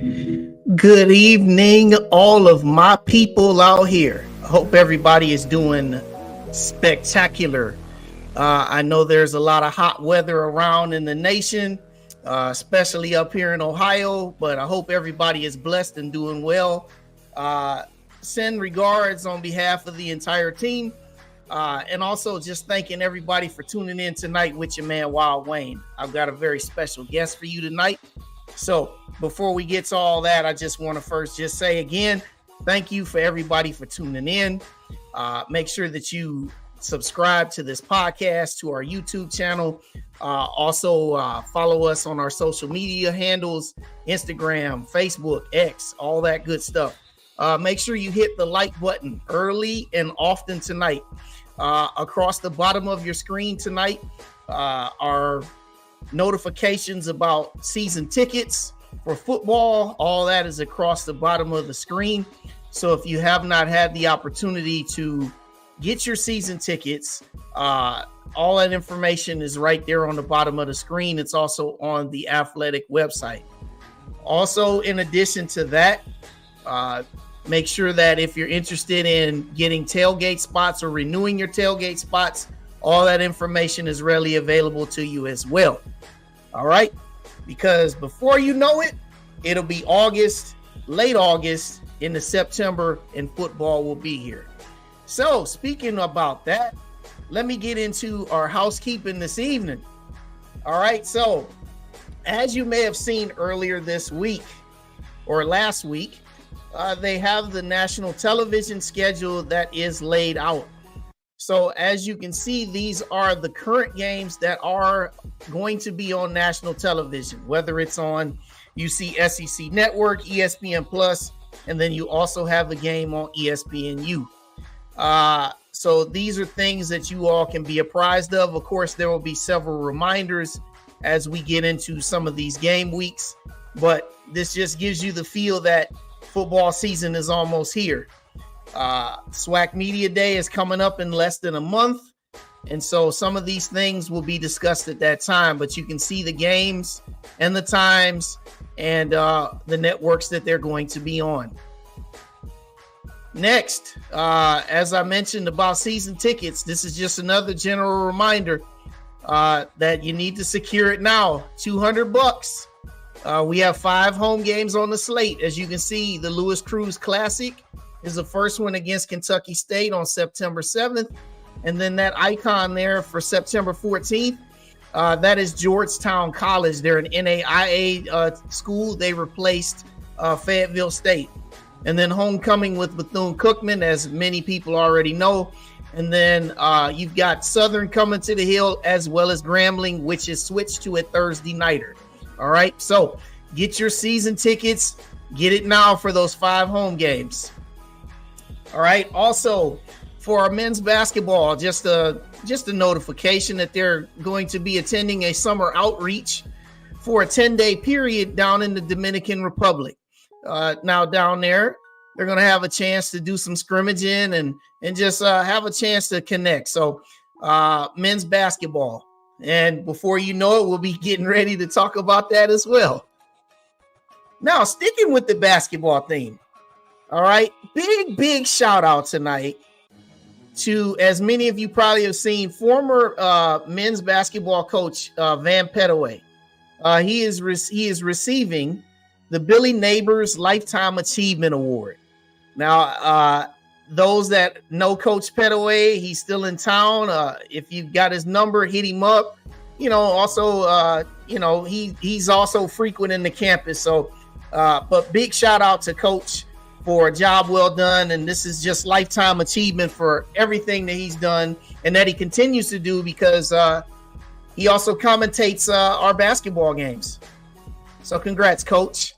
Good evening, all of my people out here. I hope everybody is doing spectacular. I know there's a lot of hot weather around in the nation, especially up here in Ohio, but I hope everybody is blessed and doing well. Send regards on behalf of the entire team. And also just thanking everybody for tuning in tonight with your man, Wild Wayne. I've got a very special guest for you tonight. So before we get to all that, I just want to first just say again, thank you for everybody for tuning in. Make sure that you subscribe to this podcast, to our YouTube channel. Also follow us on our social media handles, Instagram, Facebook, X, all that good stuff. Make sure you hit the like button early and often tonight. Across the bottom of your screen tonight are notifications about season tickets for football. All that is across the bottom of the screen. So if you have not had the opportunity to get your season tickets, all that information is right there on the bottom of the screen. It's also on the Athletic website. Also, in addition to that, make sure that if you're interested in getting tailgate spots or renewing your tailgate spots, all that information is readily available to you as well. All right. Because before you know it, it'll be August, late August into September, and football will be here. So speaking about that, let me get into our housekeeping this evening. All right. So as you may have seen earlier this week or last week, they have the national television schedule that is laid out. So as you can see, these are the current games that are going to be on national television, whether it's on SEC Network, ESPN Plus, and then you also have the game on ESPNU. So these are things that you all can be apprised of. Of course, there will be several reminders as we get into some of these game weeks, but this just gives you the feel that football season is almost here. SWAC Media Day is coming up in less than a month. And so some of these things will be discussed at that time, but you can see the games and the times and the networks that they're going to be on. Next, as I mentioned about season tickets, this is just another general reminder that you need to secure it now. $200. We have 5 home games on the slate. As you can see, the Lewis Cruz Classic is the first one against Kentucky State on September 7th. And then that icon there for September 14th, that is Georgetown College. They're an NAIA school. They replaced Fayetteville State. And then homecoming with Bethune-Cookman, as many people already know. And then you've got Southern coming to the Hill, as well as Grambling, which is switched to a Thursday nighter. All right, so get your season tickets. Get it now for those 5 home games. All right. Also, for our men's basketball, just a notification that they're going to be attending a summer outreach for a 10-day period down in the Dominican Republic. Now down there, they're going to have a chance to do some scrimmaging and just have a chance to connect. So men's basketball. And before you know it, we'll be getting ready to talk about that as well. Now, sticking with the basketball theme. All right. Big shout out tonight to, as many of you probably have seen, former men's basketball coach Van Pettaway. He is receiving the Billy Neighbors Lifetime Achievement Award. Now, those that know Coach Pettaway, he's still in town. If you've got his number, hit him up. Also, he's also frequent in the campus. So, but big shout out to Coach for a job well done. And this is just lifetime achievement for everything that he's done and that he continues to do, because he also commentates our basketball games. So congrats, Coach.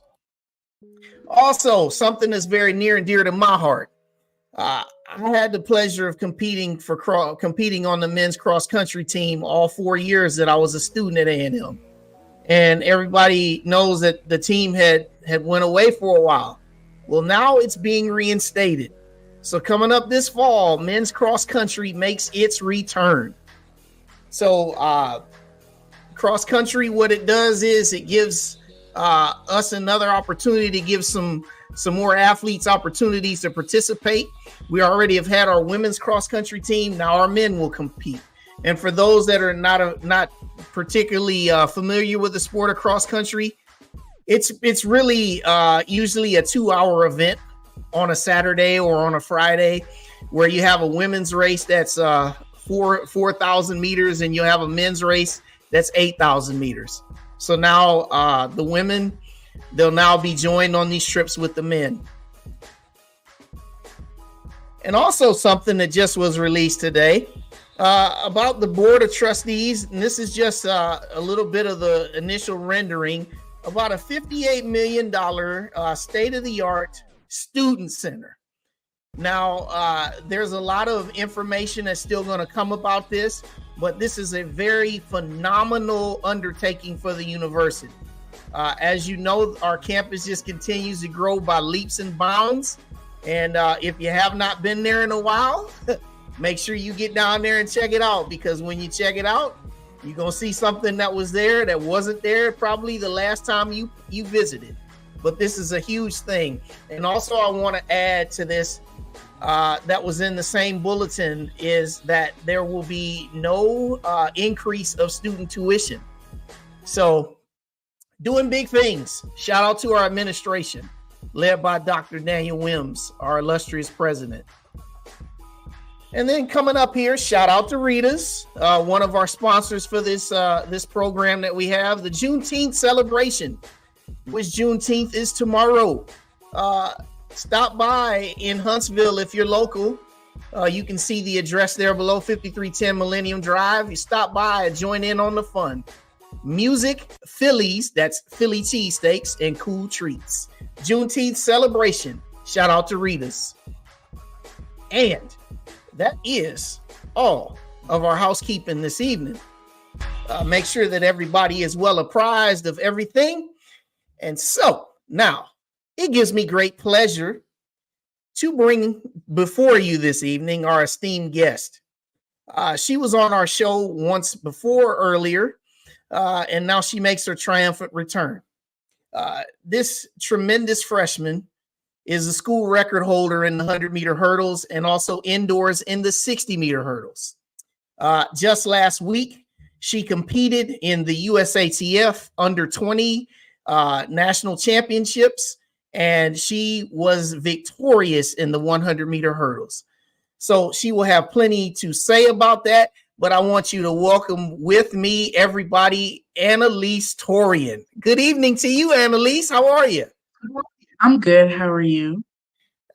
Also, something that's very near and dear to my heart. I had the pleasure of competing on the men's cross country team all 4 years that I was a student at A&M. And everybody knows that the team had went away for a while. Well, now it's being reinstated. So coming up this fall, men's cross country makes its return. So cross country, what it does is it gives us another opportunity to give some more athletes opportunities to participate. We already have had our women's cross country team. Now our men will compete. And for those that are not particularly familiar with the sport of cross country, it's really usually a 2-hour event on a Saturday or on a Friday, where you have a women's race that's 4,000 meters, and you have a men's race that's 8,000 meters. So now the women, they'll now be joined on these trips with the men. And also something that just was released today about the Board of Trustees, and this is just a little bit of the initial rendering, about a $58 million state-of-the-art student center. Now, there's a lot of information that's still going to come about this, but this is a very phenomenal undertaking for the university. As you know, our campus just continues to grow by leaps and bounds. And if you have not been there in a while, make sure you get down there and check it out, because when you check it out, you're going to see something that was there that wasn't there probably the last time you visited. But this is a huge thing. And also I want to add to this, that was in the same bulletin, is that there will be no increase of student tuition. So doing big things. Shout out to our administration, led by Dr. Daniel Wims, our illustrious president. And then coming up here, shout out to Rita's, one of our sponsors for this program that we have, the Juneteenth celebration, which Juneteenth is tomorrow. Stop by in Huntsville if you're local. You can see the address there below, 5310 Millennium Drive. You stop by and join in on the fun. Music, Phillies, that's Philly cheesesteaks, and cool treats. Juneteenth celebration. Shout out to Rita's. And that is all of our housekeeping this evening. Make sure that everybody is well apprised of everything. And so now it gives me great pleasure to bring before you this evening our esteemed guest. She was on our show once before earlier, and now she makes her triumphant return. This tremendous freshman is a school record holder in the 100-meter hurdles and also indoors in the 60-meter hurdles. Just last week, she competed in the USATF under 20 national championships, and she was victorious in the 100-meter hurdles. So she will have plenty to say about that, but I want you to welcome with me, everybody, Ana-Liese Torian. Good evening to you, Ana-Liese. How are you? I'm good. How are you?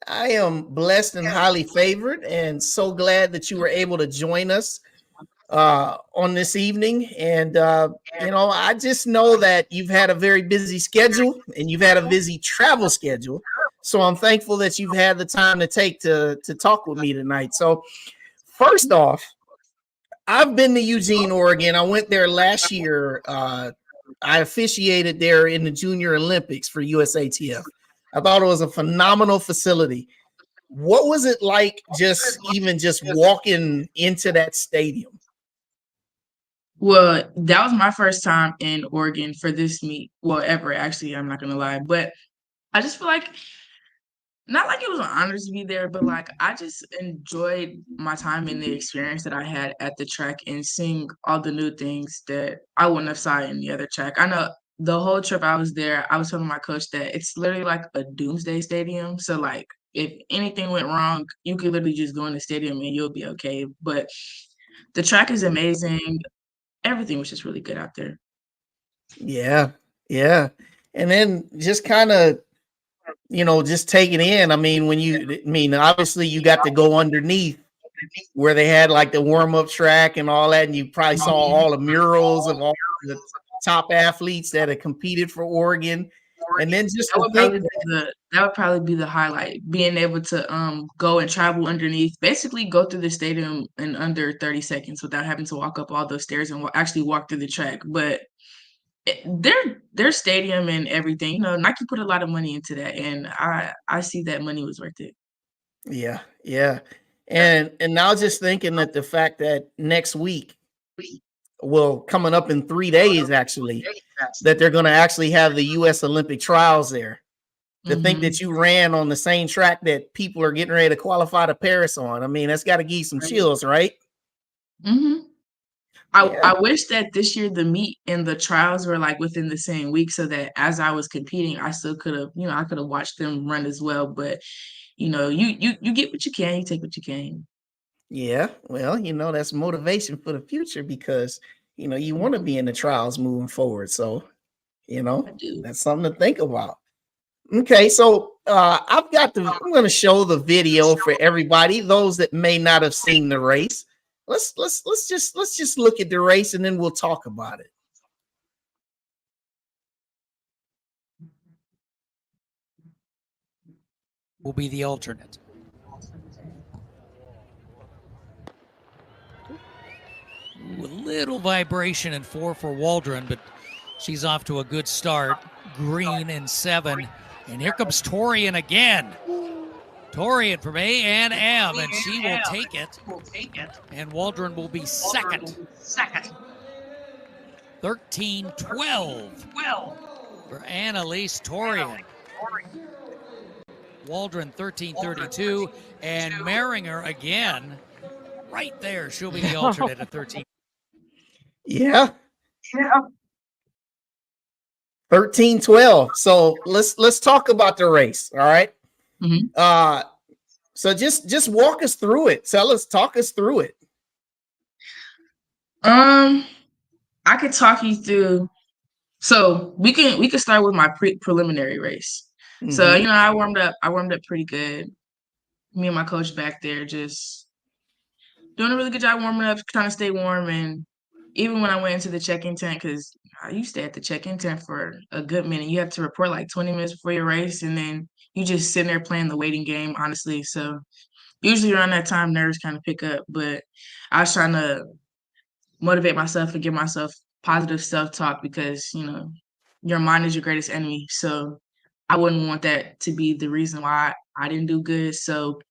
I am blessed and highly favored, and so glad that you were able to join us on this evening. And, I just know that you've had a very busy schedule and you've had a busy travel schedule. So I'm thankful that you've had the time to take to talk with me tonight. So first off, I've been to Eugene, Oregon. I went there last year. I officiated there in the Junior Olympics for USATF. I thought it was a phenomenal facility. What was it like just walking into that stadium? Well, that was my first time in Oregon for this meet. Well, ever, actually, I'm not going to lie. But I just feel like, not like it was an honor to be there, but like I just enjoyed my time and the experience that I had at the track and seeing all the new things that I wouldn't have saw in the other track. I know the whole trip I was there, I was telling my coach that it's literally like a doomsday stadium. So like if anything went wrong, you could literally just go in the stadium and you'll be okay. But the track is amazing. Everything was just really good out there. Yeah. And then just kind of, just take it in. I mean, obviously you got to go underneath where they had like the warm-up track and all that, and you probably saw all the murals of all the top athletes that have competed for Oregon. And then just that would probably be the highlight, being able to go and travel underneath, basically go through the stadium in under 30 seconds without having to walk up all those stairs and actually walk through the track. But their stadium and everything, Nike put a lot of money into that, and I see that money was worth it. Yeah. And now just thinking that the fact that next week well, coming up in 3 days, actually, that they're going to actually have the U.S. Olympic trials there. To think that you ran on the same track that people are getting ready to qualify to Paris on. I mean, that's got to give you some chills, right? Mm-hmm. Yeah. I wish that this year the meet and the trials were like within the same week so that as I was competing, I still could have, I could have watched them run as well. But you get what you can, you take what you can. Yeah. Well, that's motivation for the future because, you want to be in the trials moving forward. So, I do. that's something to think about. Okay, so I'm going to show the video for everybody, those that may not have seen the race. Let's just look at the race and then we'll talk about it. Will be the alternate. Ooh, a little vibration in 4 for Waldron, but she's off to a good start. Green in 7. And here comes Torian again. Torian from A&M, and she will take it. And Waldron will be second. 13-12 for Ana-Liese Torian. Waldron 13-32, and Maringer again right there. She'll be the alternate at 13. Yeah. 13-12. So let's talk about the race. All right. Mm-hmm. So just walk us through it. Talk us through it. I could talk you through. So we can start with my preliminary race. Mm-hmm. So I warmed up pretty good. Me and my coach back there just doing a really good job warming up, trying to stay warm. And even when I went into the check-in tent, because I used to stay at the check-in tent for a good minute, you have to report like 20 minutes before your race, and then you just sitting there playing the waiting game, honestly. So usually around that time, nerves kind of pick up. But I was trying to motivate myself and give myself positive self-talk because, your mind is your greatest enemy. So I wouldn't want that to be the reason why I didn't do good. So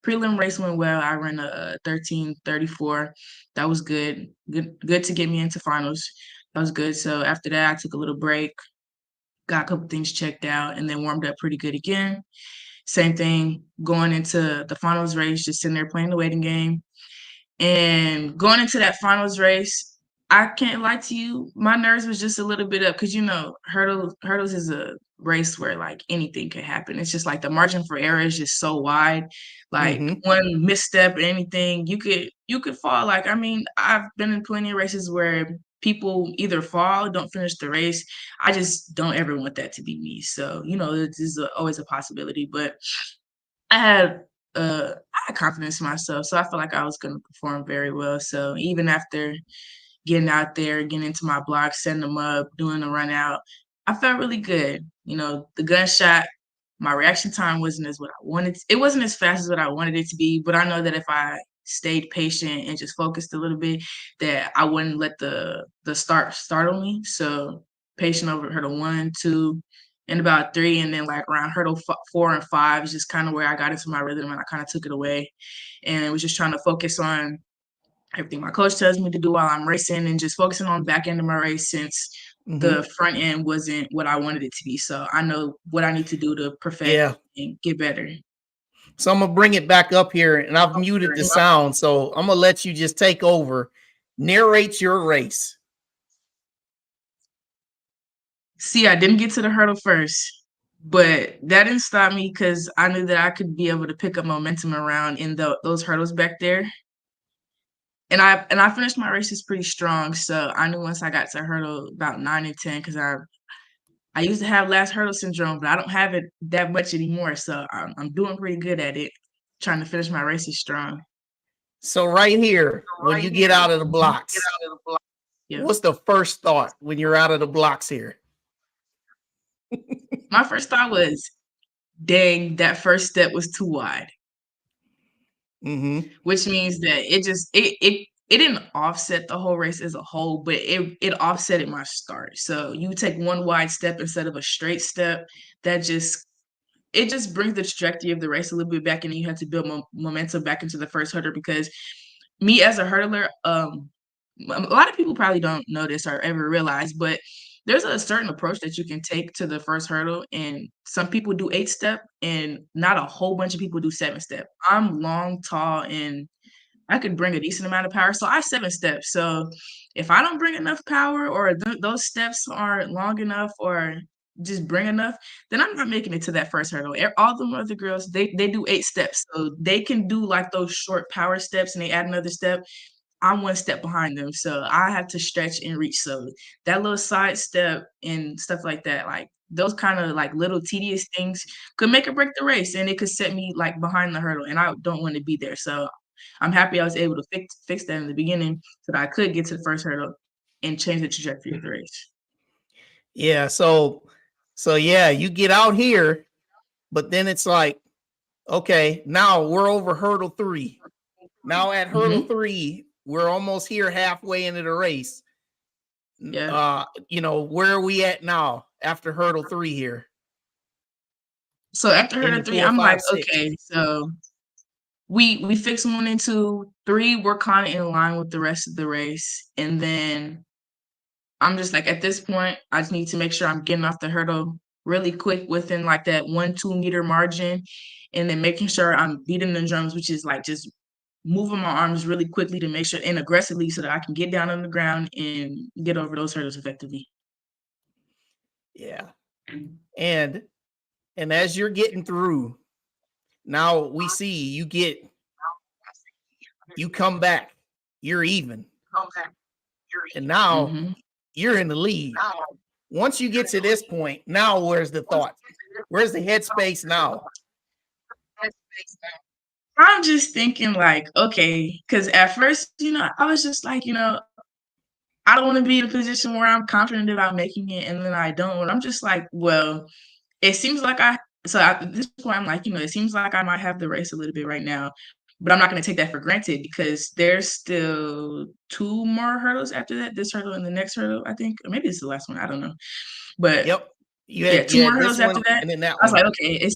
prelim race went well. I ran a 13:34. That was good. Good to get me into finals. That was good. So after that, I took a little break, got a couple things checked out, and then warmed up pretty good again. Same thing going into the finals race, just sitting there playing the waiting game. And going into that finals race, I can't lie to you, my nerves was just a little bit up because hurdles is a race where like anything could happen. It's just like the margin for error is just so wide. Like one misstep or anything, you could fall. Like, I mean, I've been in plenty of races where people either fall, don't finish the race. I just don't ever want that to be me. So, this is always a possibility. But I had I had confidence in myself, so I felt like I was going to perform very well. So even after getting out there, getting into my blocks, setting them up, doing the run out, I felt really good. The gunshot, my reaction time wasn't as what I wanted. It wasn't as fast as what I wanted it to be, but I know that if I stayed patient and just focused a little bit, that I wouldn't let the start startle me. So patient over hurdle 1, 2, and about 3, and then like around hurdle 4 and 5 is just kind of where I got into my rhythm and I kind of took it away, and was just trying to focus on everything my coach tells me to do while I'm racing and just focusing on the back end of my race since the front end wasn't what I wanted it to be. So I know what I need to do to perfect and get better. So I'm going to bring it back up here, and I've muted the sound. So I'm going to let you just take over. Narrate your race. See, I didn't get to the hurdle first, but that didn't stop me because I knew that I could be able to pick up momentum around in those hurdles back there. And I finished my races pretty strong. So I knew once I got to hurdle about 9 and 10, because I used to have last hurdle syndrome, but I don't have it that much anymore. So I'm doing pretty good at it, trying to finish my races strong. So right here, when you get out of the blocks, what's the first thought when you're out of the blocks here? My first thought was, dang, that first step was too wide. Which means that it didn't offset the whole race as a whole, but it offsetted my start. So you take one wide step instead of a straight step, it just brings the trajectory of the race a little bit back, and you have to build momentum back into the first hurdle. Because me as a hurdler, a lot of people probably don't know this or ever realize, but there's a certain approach that you can take to the first hurdle, and some people do 8-step, and not a whole bunch of people do 7-step. I'm long, tall, and I could bring a decent amount of power, so I 7-step. So if I don't bring enough power, or those steps aren't long enough, or just bring enough, then I'm not making it to that first hurdle. All the other girls, they do 8 steps, so they can do like those short power steps, and they add another step. I'm 1 step behind them, so I have to stretch and reach. So that little side step and stuff like that, like those kind of like little tedious things could make or break the race, and it could set me like behind the hurdle, and I don't want to be there. So I'm happy I was able to fix that in the beginning so that I could get to the first hurdle and change the trajectory of the race. Yeah. So yeah, you get out here, but then it's like, okay, now we're over hurdle 3. Now at hurdle 3, we're almost here halfway into the race. Yeah. Where are we at now after hurdle 3 here? So after hurdle In 3, 4, I'm 5, like, 6. okay, so we fixed 1 and 2, 3, we're kind of in line with the rest of the race, and then I'm just like, at this point, I just need to make sure I'm getting off the hurdle really quick within like that 1-2 meter margin, and then making sure I'm beating the drums, which is like just moving my arms really quickly to make sure, and aggressively, so that I can get down on the ground and get over those hurdles effectively. Yeah. And as you're getting through, now we see you come back, you're even. And now you're in the lead. Once you get to this point, now where's the thought? Where's the headspace now? I'm just thinking like, okay, because at first, I was just like, I don't want to be in a position where I'm confident about making it, and then I don't. And I'm just like, well, it seems like at this point, I'm like, it seems like I might have the race a little bit right now, but I'm not going to take that for granted, because there's still 2 more hurdles after that. This hurdle and the next hurdle, I think, or maybe it's the last one. I don't know, but Yep. You yeah, had 2 more this hurdles after one that. and then that I was one. like, okay,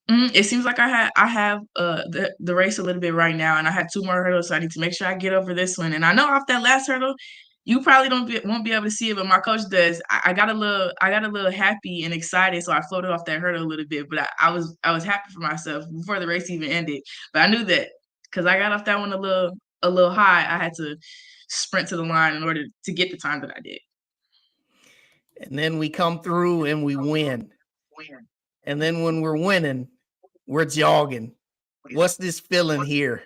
it seems like I have the race a little bit right now, and I had 2 more hurdles, so I need to make sure I get over this one. And I know off that last hurdle, you probably won't be able to see it, but my coach does. I got a little happy and excited, so I floated off that hurdle a little bit. But I was happy for myself before the race even ended. But I knew that because I got off that one a little high, I had to sprint to the line in order to get the time that I did. And then we come through and we win. And then when we're winning, we're jogging. What's this feeling here?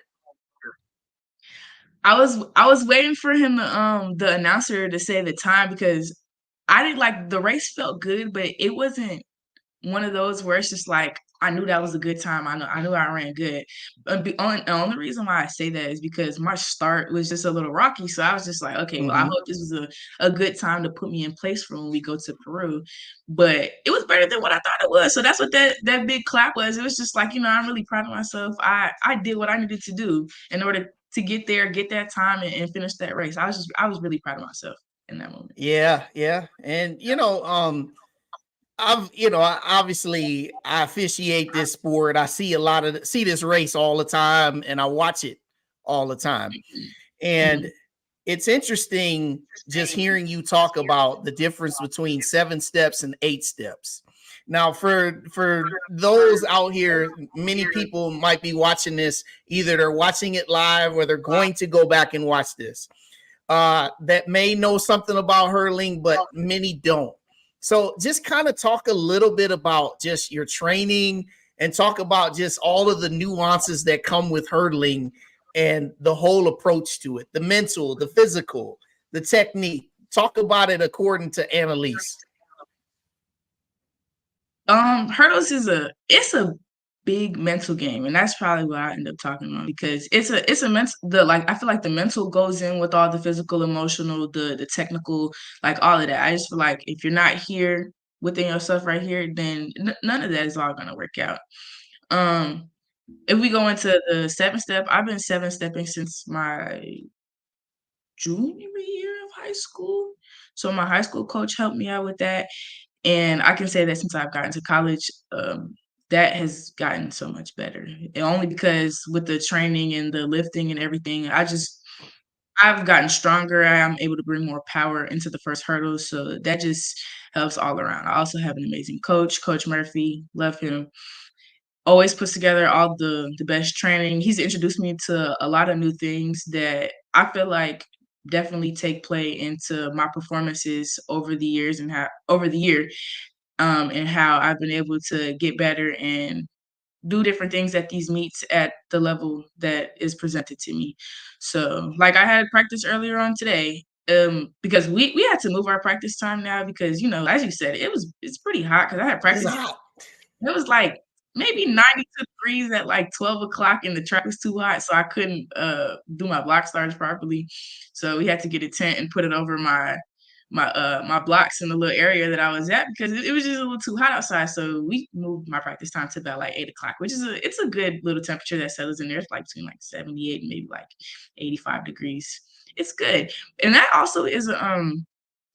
I was waiting for him to the announcer to say the time, because I didn't like, the race felt good, but it wasn't one of those where it's just like I knew that was a good time. I knew I ran good. The only reason why I say that is because my start was just a little rocky. So I was just like, okay, well, I hope this was a good time to put me in place for when we go to Peru. But it was better than what I thought it was. So that's what that big clap was. It was just like, I'm really proud of myself. I did what I needed to do in order to get there, get that time, and finish that race. I was really proud of myself in that moment. Yeah. And obviously I officiate this sport. I see this race all the time, and I watch it all the time. And it's interesting just hearing you talk about the difference between 7 steps and 8 steps. Now, for those out here, many people might be watching this. Either they're watching it live or they're going to go back and watch this. That may know something about hurling, but many don't. So just kind of talk a little bit about just your training, and talk about just all of the nuances that come with hurdling and the whole approach to it, the mental, the physical, the technique. Talk about it according to Ana-Liese. Hurdles it's a big mental game, and that's probably what I end up talking about, because it's a mental, I feel like the mental goes in with all the physical, emotional, the technical, like all of that. I just feel like if you're not here within yourself right here, then none of that is all gonna work out. If we go into the 7-step, I've been 7-stepping since my junior year of high school. So my high school coach helped me out with that. And I can say that since I've gotten to college, that has gotten so much better. And only because with the training and the lifting and everything, I've gotten stronger. I am able to bring more power into the first hurdle. So that just helps all around. I also have an amazing coach, Coach Murphy. Love him. Always puts together all the best training. He's introduced me to a lot of new things that I feel like definitely take play into my performances over the years and how over the year, and how I've been able to get better and do different things at these meets at the level that is presented to me. So, like I had practice earlier on today, because we had to move our practice time now because as you said, it's pretty hot because I had It's practice. hot. It was like maybe 92 degrees at like 12 o'clock and the track was too hot, so I couldn't do my block stars properly. So we had to get a tent and put it over my blocks in the little area that I was at because it was just a little too hot outside. So we moved my practice time to about like 8 o'clock, which is it's a good little temperature that settles in there. It's like between like 78 and maybe like 85 degrees. It's good. And that also is an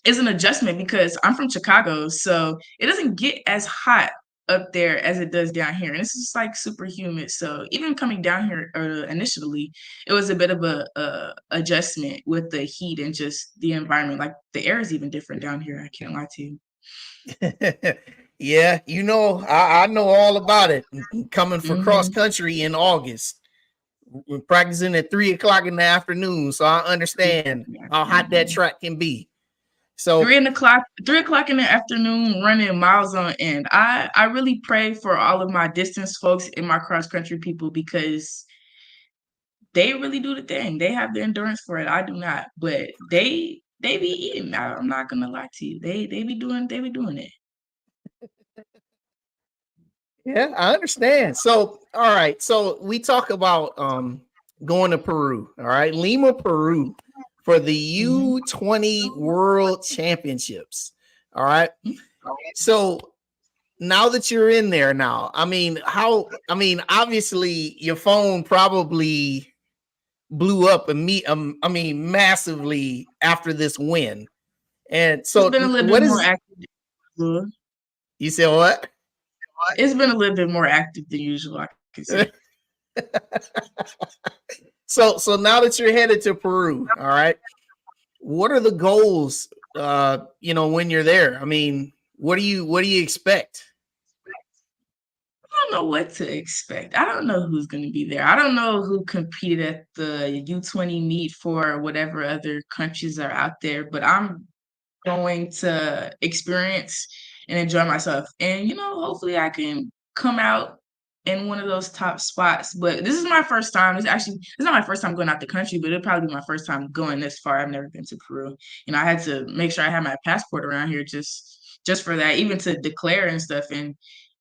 adjustment because I'm from Chicago, so it doesn't get as hot up there as it does down here, and it's just like super humid. So even coming down here initially, it was a bit of a adjustment with the heat and just the environment. Like the air is even different down here. I can't lie to you. Yeah, I know all about it. Coming for cross Mhm. country in August, we're practicing at 3 o'clock in the afternoon, so I understand how hot that Mhm. track can be. So 3 o'clock in the afternoon, running miles on end. I really pray for all of my distance folks and my cross country people because they really do the thing. They have the endurance for it. I do not, but they be eating. I'm not gonna lie to you. They be doing it. yeah, I understand. So all right, so we talk about going to Peru. All right, Lima, Peru for the Mhm. U20 World Championships. All right. So now that you're in there now, obviously your phone probably blew up massively after this win. And It's so been a little bit what more is active than usual. you said what? It's been a little bit more active than usual, I can say. So now that you're headed to Peru, all right, what are the goals when you're there? What do you expect? I don't know what to expect. I don't know who's going to be there. I don't know who competed at the U20 meet for whatever other countries are out there, but I'm going to experience and enjoy myself. And hopefully I can come out in one of those top spots. But this is my first time. It's not my first time going out the country, but it'll probably be my first time going this far. I've never been to Peru. I had to make sure I had my passport around here just for that, even to declare and stuff. And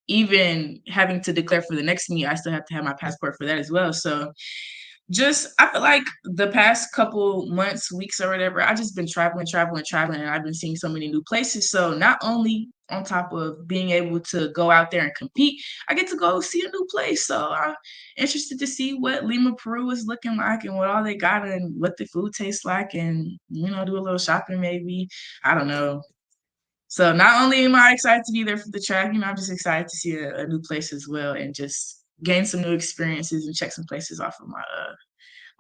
even having to declare for the next meet, I still have to have my passport for that as well. So just I feel like the past couple months, weeks or whatever, I just been traveling, and I've been seeing so many new places. So not only on top of being able to go out there and compete, I get to go see a new place. So I'm interested to see what Lima, Peru is looking like and what all they got and what the food tastes like and do a little shopping maybe. I don't know. So not only am I excited to be there for the track, I'm just excited to see a new place as well and just gain some new experiences and check some places off of my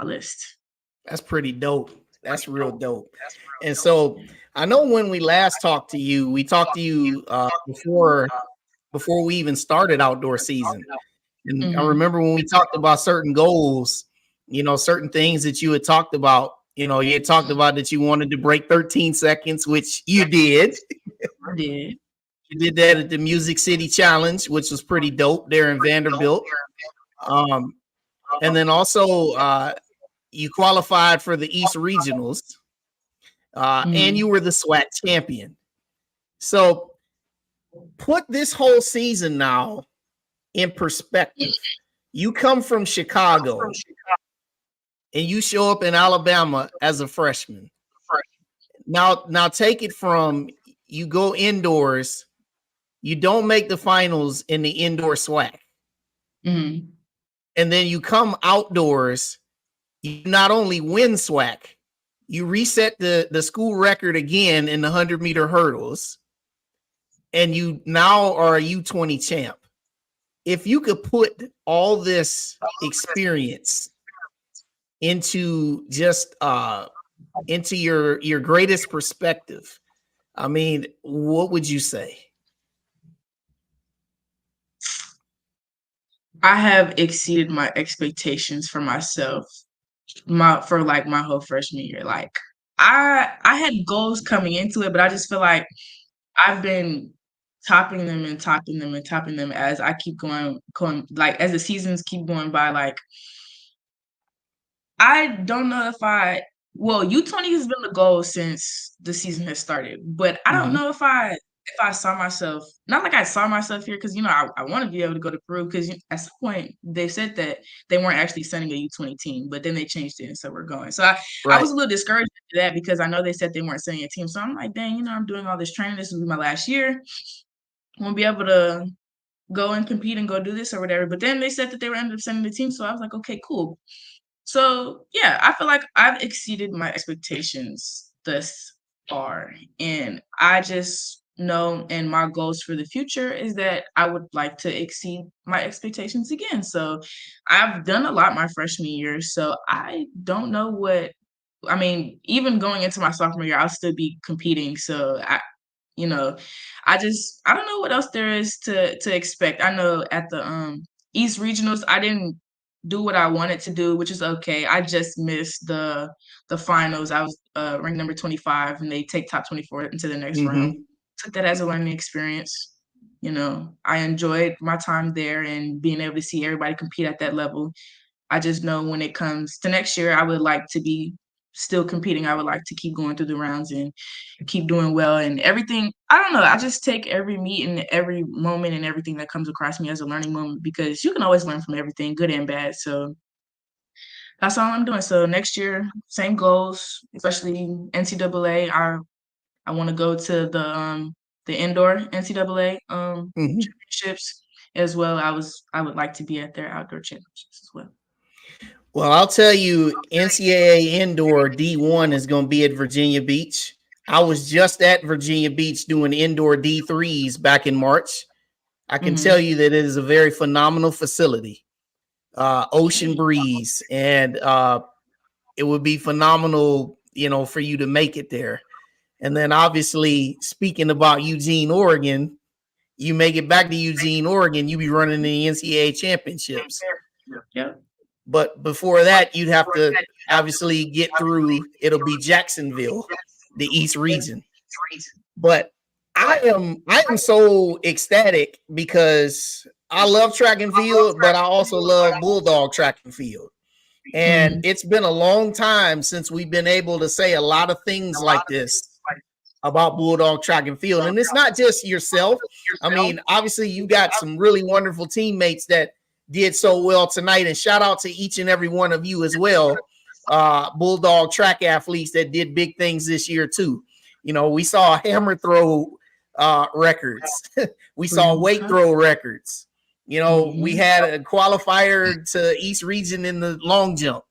list. That's pretty dope. That's real dope. And so I know when we last talked to you, we talked to you before we even started outdoor season. And I Mhm. remember when we talked about certain goals, certain things that you had talked about. You had talked about that you wanted to break 13 seconds, which you did. I did. You did that at the Music City Challenge, which was pretty dope there in Vanderbilt. Um, and then also you qualified for the East Regionals, and you Mhm. were the SWAT champion. So put this whole season now in perspective. You come from Chicago and you show up in Alabama as a freshman. Now take it from you go indoors, you don't make the finals in the indoor SWAC, Mhm. and then you come outdoors, you not only win SWAC, you reset the school record again in the 100-meter hurdles, and you now are a U20 champ. If you could put all this experience into just into your greatest perspective, I mean, what would you say? I have exceeded my expectations for myself for like my whole freshman year. Like I had goals coming into it, but I just feel like I've been topping them and topping them and topping them as I keep going like as the seasons keep going by. Like I don't know if U20 has been the goal since the season has started, but I don't Mhm. know if I saw myself, not like I saw myself here, because I want to be able to go to Peru, because at some point they said that they weren't actually sending a U20 team, but then they changed it and so we're going. So I Right. was a little discouraged at that because I know they said they weren't sending a team. So I'm like, dang, I'm doing all this training. This will be my last year. Won't be able to go and compete and go do this or whatever. But then they said that they were ended up sending the team. So I was like, okay, cool. So yeah, I feel like I've exceeded my expectations thus far. And I just know, and my goals for the future is that I would like to exceed my expectations again. So I've done a lot my freshman year. So I don't know even going into my sophomore year, I'll still be competing. So you know, I don't know what else there is to expect. I know at the East Regionals, I didn't do what I wanted to do, which is okay. I just missed the finals. I was ranked number 25, and they take top 24 into the next round. Mhm. Took that as a learning experience. I enjoyed my time there and being able to see everybody compete at that level. I just know when it comes to next year, I would like to be still competing. I would like to keep going through the rounds and keep doing well and everything. I don't know. I just take every meet and every moment and everything that comes across me as a learning moment, because you can always learn from everything, good and bad. So that's all I'm doing. So next year, same goals, especially NCAA. I want to go to the indoor NCAA Mhm. championships as well. I would like to be at their outdoor championships as well. Well, I'll tell you, NCAA indoor D1 is going to be at Virginia Beach. I was just at Virginia Beach doing indoor D3s back in March. I can tell Mm-hmm. you that it is a very phenomenal facility, ocean breeze, and it would be phenomenal, for you to make it there. And then obviously, speaking about Eugene, Oregon, you make it back to Eugene, Oregon, you be running the NCAA championships. Yep. But before that, you'd have to obviously get through, it'll be Jacksonville, the East region. But I am so ecstatic because I love track and field, but I also love bulldog track and field. And Mm-hmm. it's been a long time since we've been able to say a lot of things like this about bulldog track and field. And it's not just yourself. I mean, obviously you got some really wonderful teammates that did so well tonight, and shout out to each and every one of you as well, bulldog track athletes that did big things this year too. We saw hammer throw records. We saw weight throw records. We had a qualifier to East region in the long jump.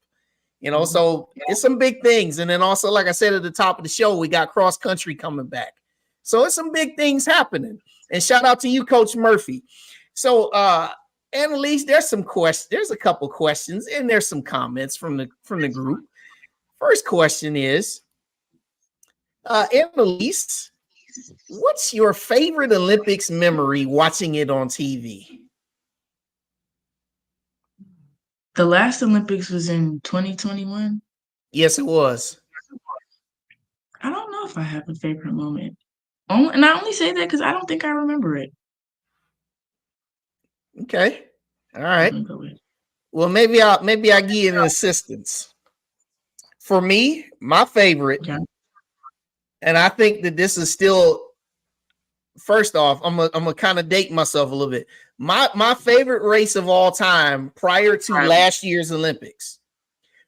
So it's some big things. And then also, like I said at the top of the show, we got cross country coming back. So it's some big things happening. And shout out to you, Coach Murphy. So Ana-Liese, there's a couple questions and there's some comments from the group. First question is, Ana-Liese, what's your favorite Olympics memory watching it on TV? The last Olympics was in 2021. Yes, it was. I don't know if I have a favorite moment. And I only say that because I don't think I remember it. Okay. All I'm right. gonna go with. Well, maybe I give you an assistance. For me, my favorite, Okay. and I think that this is still, first off, I'm gonna kind of date myself a little bit. My favorite race of all time prior to last year's Olympics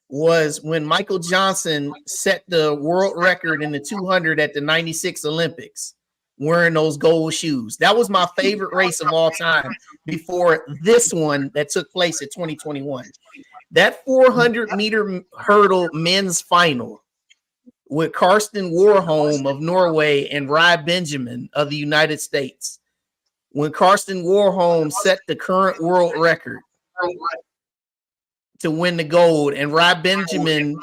was when Michael Johnson set the world record in the 200 at the 96 Olympics wearing those gold shoes. That was my favorite race of all time before this one that took place at 2021. That 400-meter hurdle men's final with Karsten Warholm of Norway and Rai Benjamin of the United States. When Karsten Warholm set the current world record, to win the gold, and Rob Benjamin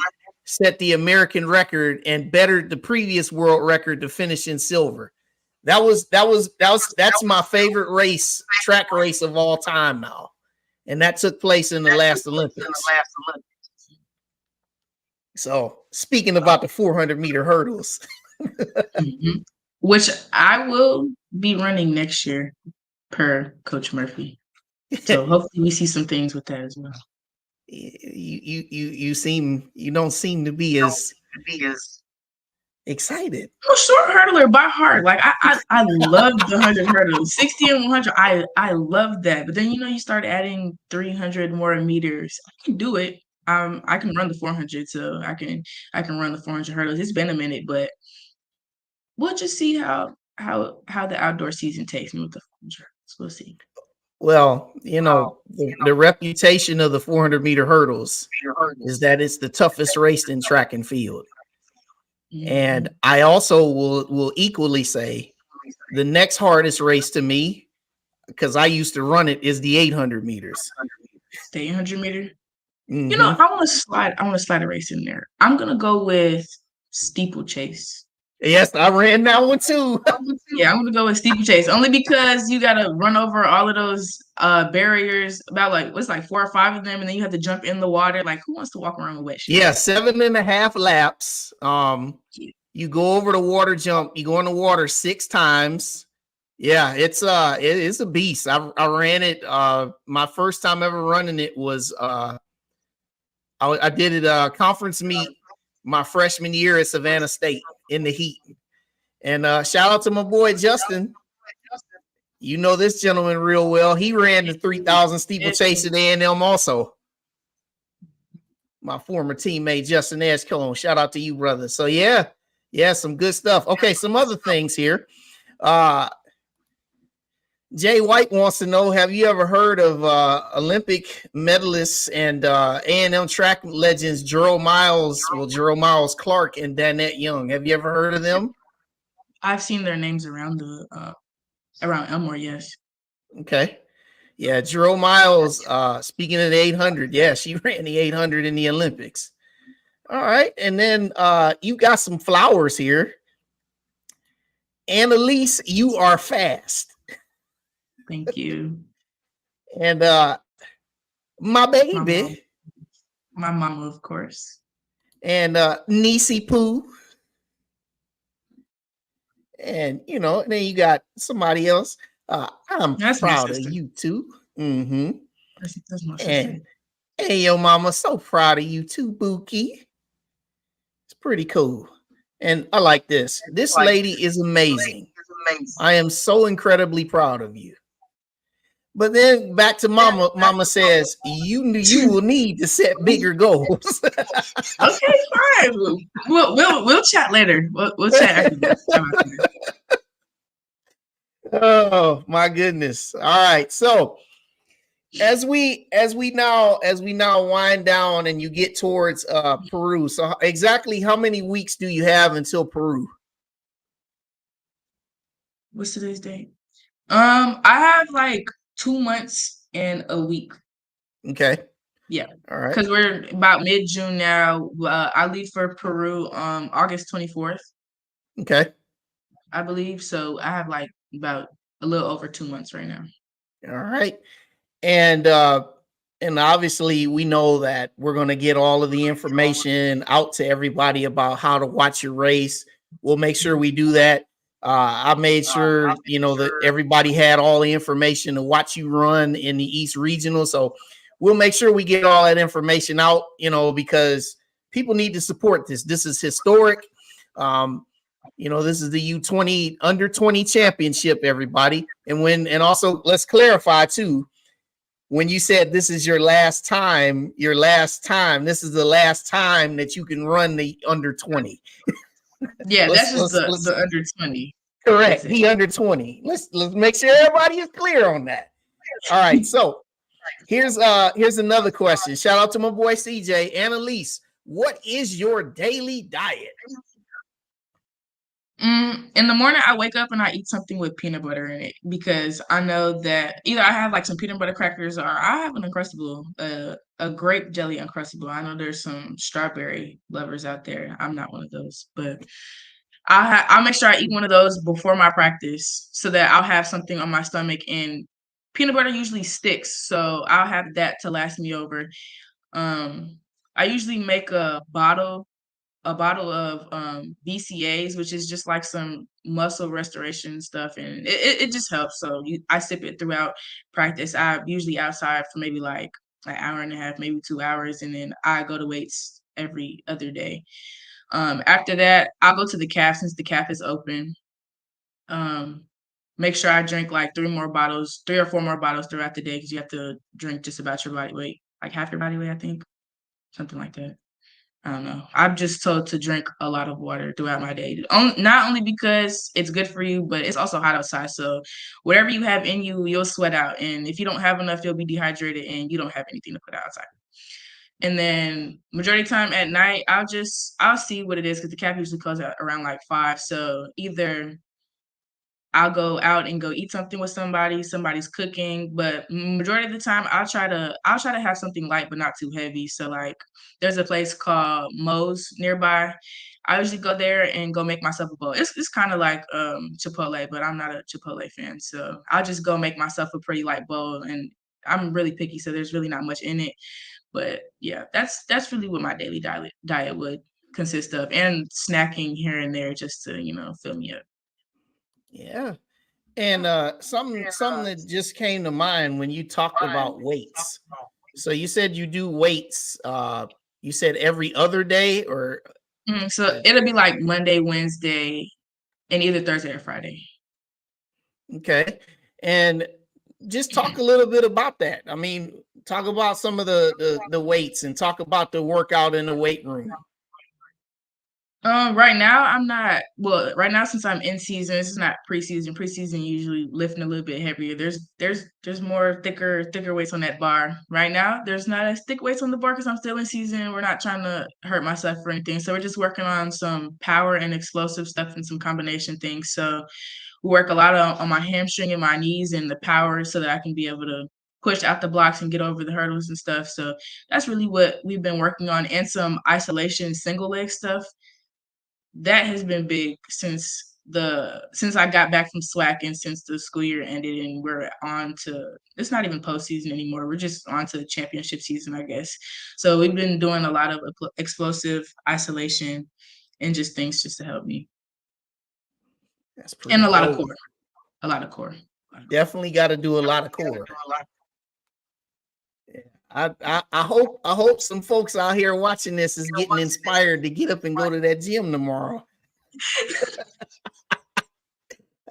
set the American record and bettered the previous world record to finish in silver. That's my favorite race, track race of all time now. And that took place in the last Olympics. So speaking about the 400-meter hurdles. Which I will be running next year per Coach Murphy. So hopefully we see some things with that as well. You don't seem to be as excited. I'm a short hurdler by heart. Like I love the 100 hurdles, 60 and 100. I love that. But then you start adding 300 more meters. I can do it. I can run the 400, so I can run the 400 hurdles. It's been a minute, but we'll just see how the outdoor season takes me with the 400 hurdles. We'll see. Well, the reputation of the 400-meter hurdles is that it's the toughest race in track and field. And I also will equally say the next hardest race to me, because I used to run it, is the 800 meters. The 800 meter. Mm-hmm. I want to slide a race in there. I'm gonna go with steeplechase. Yes, I ran that one too. Yeah, I'm gonna go with steeplechase only because you gotta run over all of those barriers. About what's 4 or 5 of them, and then you have to jump in the water. Like, who wants to walk around with wet shoes? Yeah, 7.5 laps. You go over the water jump. You go in the water 6 times. Yeah, it's a beast. I ran it. My first time ever running it was I did it conference meet my freshman year at Savannah State in the heat. And shout out to my boy Justin. You know this gentleman real well. He ran the 3,000 steeplechase at A&M also. My former teammate Justin Ashkelon. Shout out to you, brother. So yeah, some good stuff. Okay, some other things here. Jay White wants to know, have you ever heard of Olympic medalists and A&M track legends Gerald Miles Clark and Danette Young? Have you ever heard of them? I've seen their names around Elmore, yes. Okay. Yeah, Gerald Miles, speaking of the 800, yeah, she ran the 800 in the Olympics. All right, and then you got some flowers here. Ana-Liese, you are fast. Thank you. And my baby. My mama, of course. And Nisi Poo. And and then you got somebody else. That's proud of you too. Mm-hmm. That's my sister. And hey, yo, mama, so proud of you too, Buki. It's pretty cool. And I like this. This lady is amazing. I am so incredibly proud of you. But then back to mama. Mama says you will need to set bigger goals. Okay, fine. We'll chat later. We'll chat after this. Oh my goodness! All right, so as we now wind down and you get towards Peru. So exactly how many weeks do you have until Peru? What's today's date? I have 2 months and a week. Okay. Yeah. All right. Because we're about mid-June now. I leave for Peru August 24th. Okay. I believe. So I have about a little over 2 months right now. All right. And obviously we know that we're going to get all of the information out to everybody about how to watch your race. We'll make sure we do that. I made sure, that everybody had all the information to watch you run in the East Regional. So we'll make sure we get all that information out, because people need to support this. This is historic. This is the U20 under 20 championship, everybody. And also let's clarify too, when you said this is your last time, this is the last time that you can run the under 20. Yeah, that's just the under 20. Correct. The under 20. Let's make sure everybody is clear on that. All right. So here's another question. Shout out to my boy CJ. Ana-Liese, what is your daily diet? In the morning, I wake up and I eat something with peanut butter in it because I know that either I have like some peanut butter crackers or I have an Uncrustable, a grape jelly Uncrustable. I know there's some strawberry lovers out there. I'm not one of those, but I'll make sure I eat one of those before my practice so that I'll have something on my stomach. And peanut butter usually sticks, so I'll have that to last me over. I usually make a bottle of BCAs, which is just like some muscle restoration stuff, and it just helps. So I sip it throughout practice. I'm usually outside for maybe like an hour and a half, maybe 2 hours, and then I go to weights every other day. After that, I'll go to the calf since the calf is open. Um, Make sure I drink like 3 or 4 more bottles throughout the day because you have to drink just about your body weight, like half your body weight, I think, something like that. I don't know. I'm just told to drink a lot of water throughout my day. Not only because it's good for you, but it's also hot outside. So whatever you have in you, you'll sweat out. And if you don't have enough, you'll be dehydrated and you don't have anything to put outside. And then majority of the time at night, I'll see what it is because the cap usually closes at around like 5. So either I'll go out and go eat something with somebody's cooking, but majority of the time I'll try to have something light but not too heavy. So like there's a place called Moe's nearby. I usually go there and go make myself a bowl. It's kind of like Chipotle, but I'm not a Chipotle fan. So I'll just go make myself a pretty light bowl, and I'm really picky, so there's really not much in it. But yeah, that's really what my daily diet would consist of, and snacking here and there just to, fill me up. Yeah. And something that just came to mind when you talked about weights. So you said you do weights. You said every other day, or So it'll be like Monday, Wednesday, and either Thursday or Friday. okay. And just talk a little bit about that. I mean, talk about some of the weights and talk about the workout in the weight room. Right now I'm not right now since I'm in season, this is not preseason. Preseason usually lifting a little bit heavier. There's more thicker weights on that bar. Right now, there's not as thick weights on the bar because I'm still in season. We're not trying to hurt myself or anything. So we're just working on some power and explosive stuff and some combination things. So we work a lot on my hamstring and my knees and the power so that I can be able to push out the blocks and get over the hurdles and stuff. So that's really what we've been working on, and some isolation single leg stuff that has been big since I got back from SWAC and since the school year ended, and we're on to, it's not even postseason anymore. We're just on to championship season, I guess. So we've been doing a lot of explosive isolation and just things just to help me. That's pretty And a lot of dope. core. A lot of core. Definitely got to do a lot of core. I hope some folks out here watching this is getting inspired to get up and go to that gym tomorrow.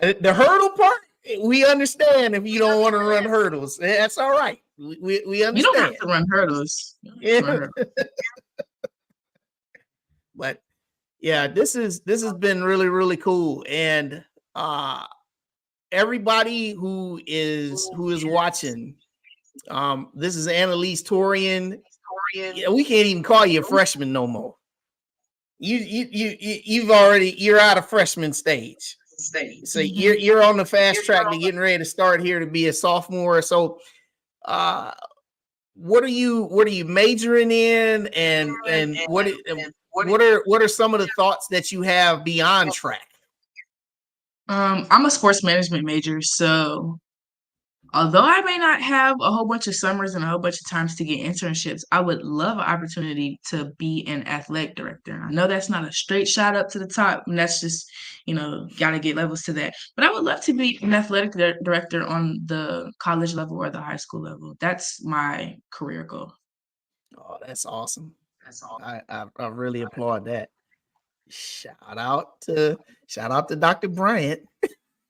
The hurdle part, we understand if you don't want to run hurdles. That's all right. We understand. You don't have to run hurdles. Yeah. But yeah, this has been really, really cool. And everybody who is watching, this is Ana-Liese Torian. Yeah, we can't even call you a freshman no more. You're out of freshman stage. So you're on the fast track to getting ready to start here to be a sophomore. So what are you majoring in, and what are some of the thoughts that you have beyond track? I'm a sports management major, so although I may not have a whole bunch of summers and a whole bunch of times to get internships, I would love an opportunity to be an athletic director. I know that's not a straight shot up to the top, and that's just, got to get levels to that. But I would love to be an athletic director on the college level or the high school level. That's my career goal. Oh, that's awesome. I really applaud that. Shout out to Dr. Bryant.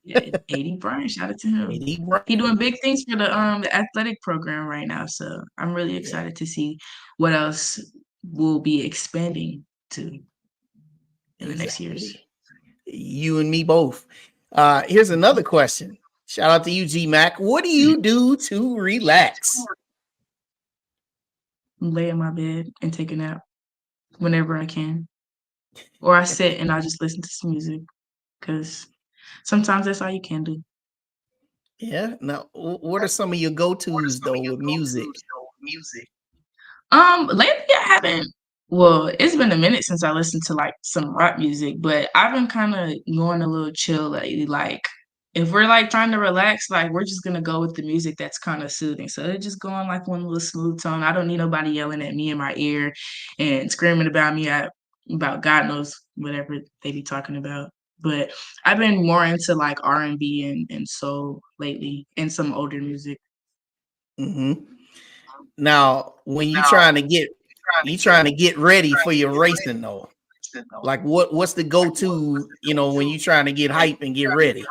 Yeah, AD Bryant, shout out to him. He's doing big things for the athletic program right now. So I'm really excited to see what else we'll be expanding to in the next years. You and me both. Here's another question. Shout out to you, G-Mac. What do you do to relax? Lay in my bed and take a nap whenever I can. Or I sit and I just listen to some music. because sometimes that's all you can do. Yeah. Now, what are some of your go-tos though with music? Lately I haven't. Well, it's been a minute since I listened to like some rap music, but I've been kind of going a little chill lately. Like, if we're like trying to relax, like we're just gonna go with the music that's kind of soothing. So it just go on like one little smooth tone. I don't need nobody yelling at me in my ear and screaming about me about God knows whatever they be talking about. But I've been more into like R&B and soul lately, and some older music. Hmm. Now, when you trying to get ready for your racing though, like what's the go-to, when you trying to get hype and get ready?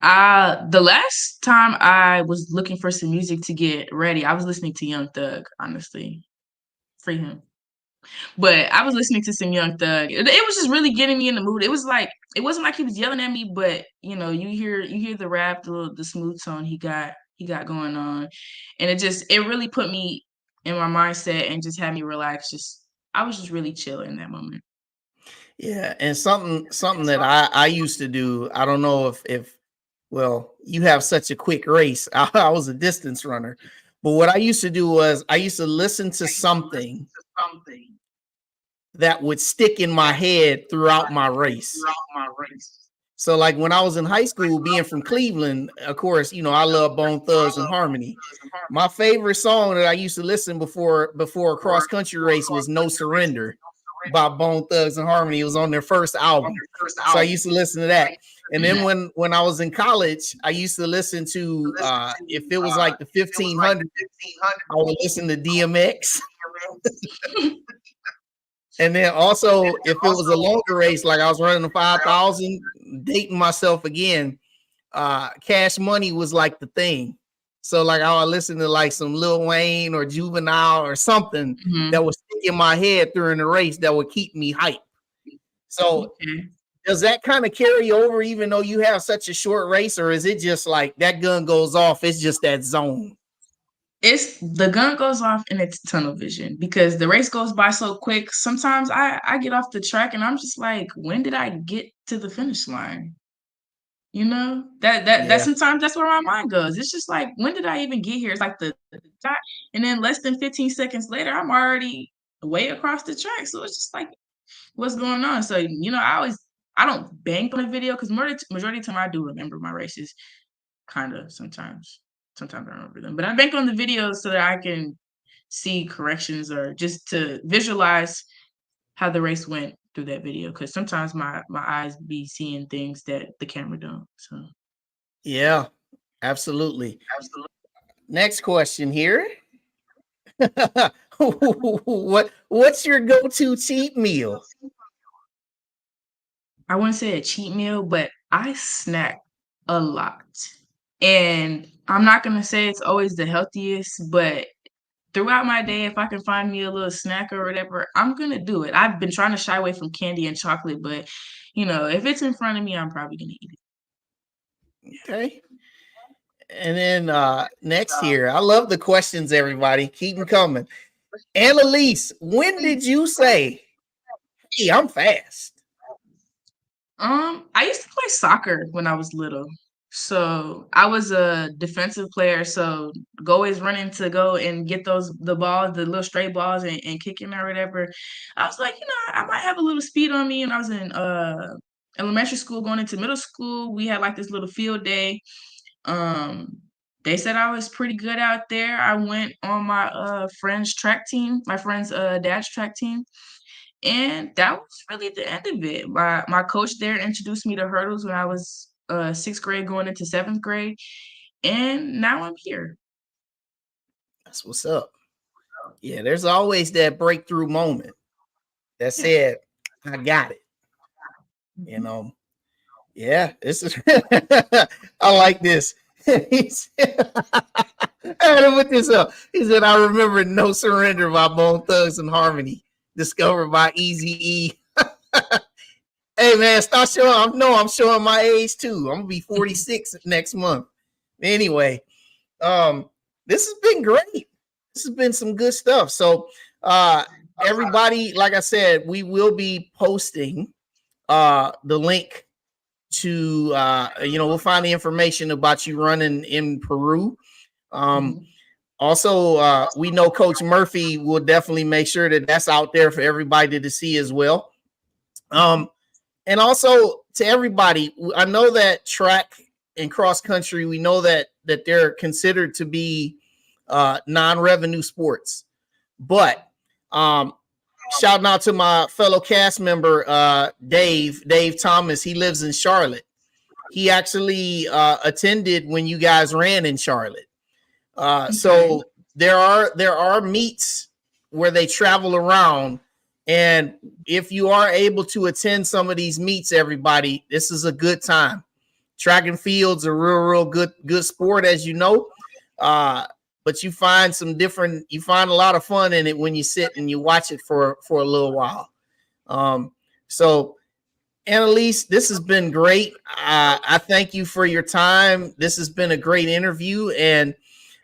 The last time I was looking for some music to get ready, I was listening to Young Thug, honestly. Free him. But I was listening to some Young Thug. It was just really getting me in the mood. It was like it wasn't like he was yelling at me, but you hear the rap, the smooth tone he got going on. And it really put me in my mindset and just had me relax. I was just really chill in that moment. Yeah, and something that I used to do. I don't know if well, you have such a quick race. I was a distance runner, but what I used to do was I used to listen to something that would stick in my head throughout my race. So like when I was in high school, being from Cleveland, of course, I love Bone Thugs and Harmony. My favorite song that I used to listen before a cross country race was No Surrender by Bone Thugs and Harmony. It was on their first album. So I used to listen to that. And then when I was in college, I used to listen to if it was like the 1500, I would listen to DMX. And then also, if it was a longer race, like I was running the 5,000, dating myself again, Cash Money was like the thing. So like I would listen to like some Lil Wayne or Juvenile or something that would stick in my head during the race that would keep me hyped. So does that kind of carry over even though you have such a short race, or is it just like that gun goes off, it's just that zone? It's the gun goes off and it's tunnel vision because the race goes by so quick. Sometimes I get off the track and I'm just like, when did I get to the finish line? That Yeah. sometimes that's where my mind goes. It's just like, when did I even get here? It's like the dot, and then less than 15 seconds later, I'm already way across the track. So it's just like, what's going on? So I don't bank on a video because majority of the time I do remember my races, kind of sometimes. Sometimes I remember them, but I bank on the videos so that I can see corrections or just to visualize how the race went through that video. Because sometimes my eyes be seeing things that the camera don't. So Yeah, absolutely. Next question here. What's your go-to cheat meal? I wouldn't say a cheat meal, but I snack a lot. And I'm not gonna say it's always the healthiest, but throughout my day, if I can find me a little snack or whatever, I'm gonna do it. I've been trying to shy away from candy and chocolate, but if it's in front of me, I'm probably gonna eat it. Okay. And then next here, I love the questions, everybody. Keep them coming. Ana-Liese, when did you say, hey, I'm fast? I used to play soccer when I was little. So I was a defensive player. So always running to go and get the balls, the little straight balls and kicking or whatever. I was like, I might have a little speed on me. And I was in elementary school going into middle school. We had like this little field day. They said I was pretty good out there. I went on my friend's track team, my friend's dad's track team. And that was really the end of it. My coach there introduced me to hurdles when I was 6th grade going into 7th grade. And now I'm here. That's what's up. Yeah, there's always that breakthrough moment that said, I got it. Yeah, this is I like this. He said, I had to put this up. He said, I remember No Surrender by Bone Thugs and Harmony, discovered by Eazy-E. Hey man, stop showing. I'm showing my age too. I'm gonna be 46 next month. Anyway, this has been great. This has been some good stuff. So everybody, like I said, we will be posting the link to we'll find the information about you running in Peru. Also, we know Coach Murphy will definitely make sure that that's out there for everybody to see as well. And also to everybody, I know that track and cross country, we know that they're considered to be non-revenue sports. But shouting out to my fellow cast member, Dave Thomas. He lives in Charlotte. He actually attended when you guys ran in Charlotte. So there are meets where they travel around. And if you are able to attend some of these meets, everybody, this is a good time. Track and field's a real good sport, as you know. But you find a lot of fun in it when you sit and you watch it for a little while. So Ana-Liese, this has been great. I thank you for your time. This has been a great interview, and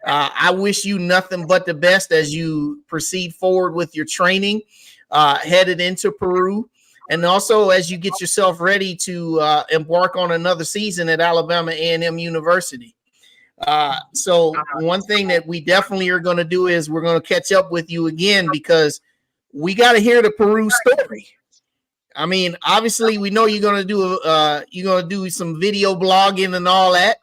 I wish you nothing but the best as you proceed forward with your training, headed into Peru, and also as you get yourself ready to embark on another season at Alabama A&M University. So one thing that we definitely are going to do is we're going to catch up with you again, because we got to hear the Peru story. I mean, obviously we know you're going to do some video blogging and all that.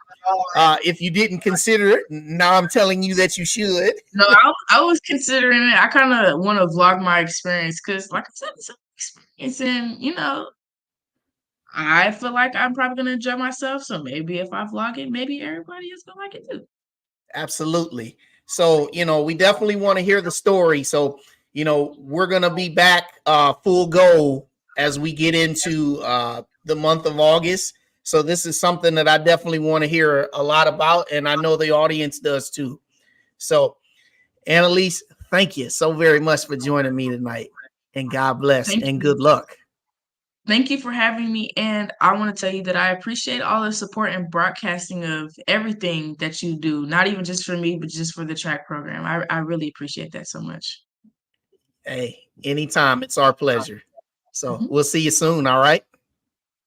If you didn't consider it, now I'm telling you that you should. No, I was considering it. I kind of want to vlog my experience because, like I said, it's an experience, and I feel like I'm probably gonna enjoy myself. So maybe if I vlog it, maybe everybody is gonna like it too. Absolutely. So we definitely want to hear the story. So we're gonna be back full go as we get into the month of August. So this is something that I definitely want to hear a lot about, and I know the audience does too. So, Ana-Liese, thank you so very much for joining me tonight, and God bless and good luck. Thank you for having me, and I want to tell you that I appreciate all the support and broadcasting of everything that you do, not even just for me, but just for the track program. I really appreciate that so much. Hey, anytime. It's our pleasure. So we'll see you soon, all right?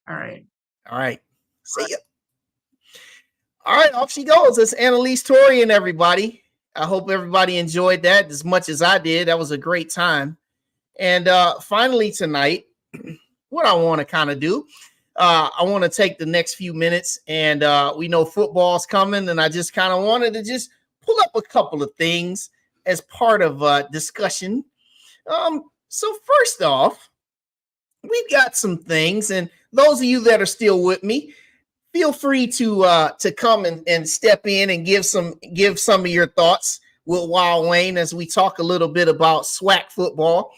All right. All right. See ya. All right, off she goes. It's Ana-Liese Torian, everybody. I hope everybody enjoyed that as much as I did. That was a great time. And finally tonight, what I want to kind of do, I want to take the next few minutes, and we know football's coming, and I just kind of wanted to just pull up a couple of things as part of discussion. So first off, we've got some things, and those of you that are still with me, feel free to come and step in and give some of your thoughts with Wild Wayne as we talk a little bit about SWAC football.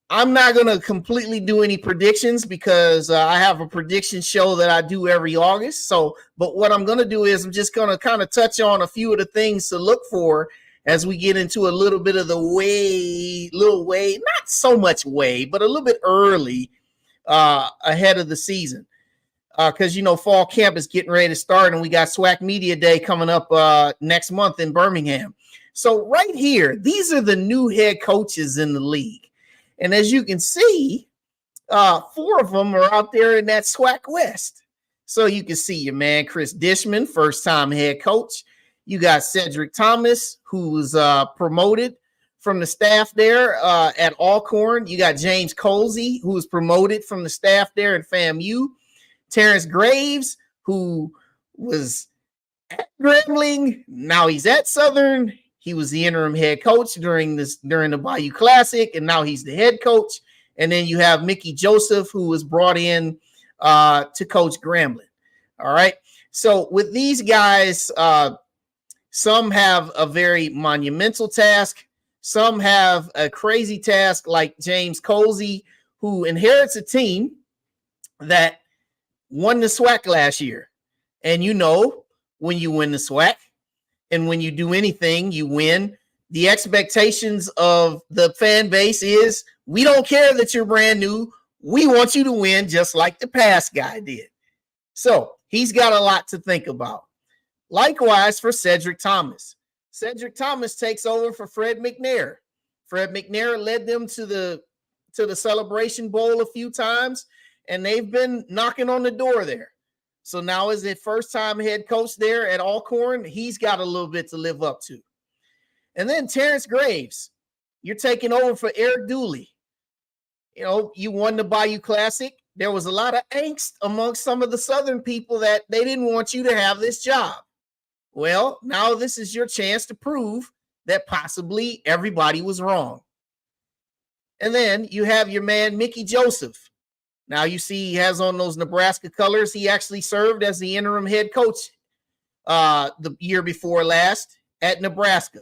I'm not going to completely do any predictions because I have a prediction show that I do every August. But what I'm going to do is I'm just going to kind of touch on a few of the things to look for as we get into a little bit of the not so much but a little bit early ahead of the season. Because, fall camp is getting ready to start, and we got SWAC Media Day coming up next month in Birmingham. So right here, these are the new head coaches in the league. And as you can see, 4 of them are out there in that SWAC West. So you can see your man, Chris Dishman, first-time head coach. You got Cedric Thomas, who was promoted from the staff there at Alcorn. You got James Colsey, who was promoted from the staff there at FAMU. Terrence Graves, who was at Grambling, now he's at Southern. He was the interim head coach during the Bayou Classic, and now he's the head coach. And then you have Mickey Joseph, who was brought in to coach Grambling. All right. So with these guys, some have a very monumental task. Some have a crazy task, like James Colsey, who inherits a team that won the SWAC last year. And when you win the SWAC and when you do anything, you win. The expectations of the fan base is, we don't care that you're brand new. We want you to win just like the past guy did. So he's got a lot to think about. Likewise for Cedric Thomas. Cedric Thomas takes over for Fred McNair. Fred McNair led them to the Celebration Bowl a few times, and they've been knocking on the door there. So now as the first-time head coach there at Alcorn, he's got a little bit to live up to. And then Terrence Graves, you're taking over for Eric Dooley. You know, you won the Bayou Classic. There was a lot of angst amongst some of the Southern people that they didn't want you to have this job. Well, now this is your chance to prove that possibly everybody was wrong. And then you have your man, Mickey Joseph. Now you see he has on those Nebraska colors. He actually served as the interim head coach the year before last at Nebraska.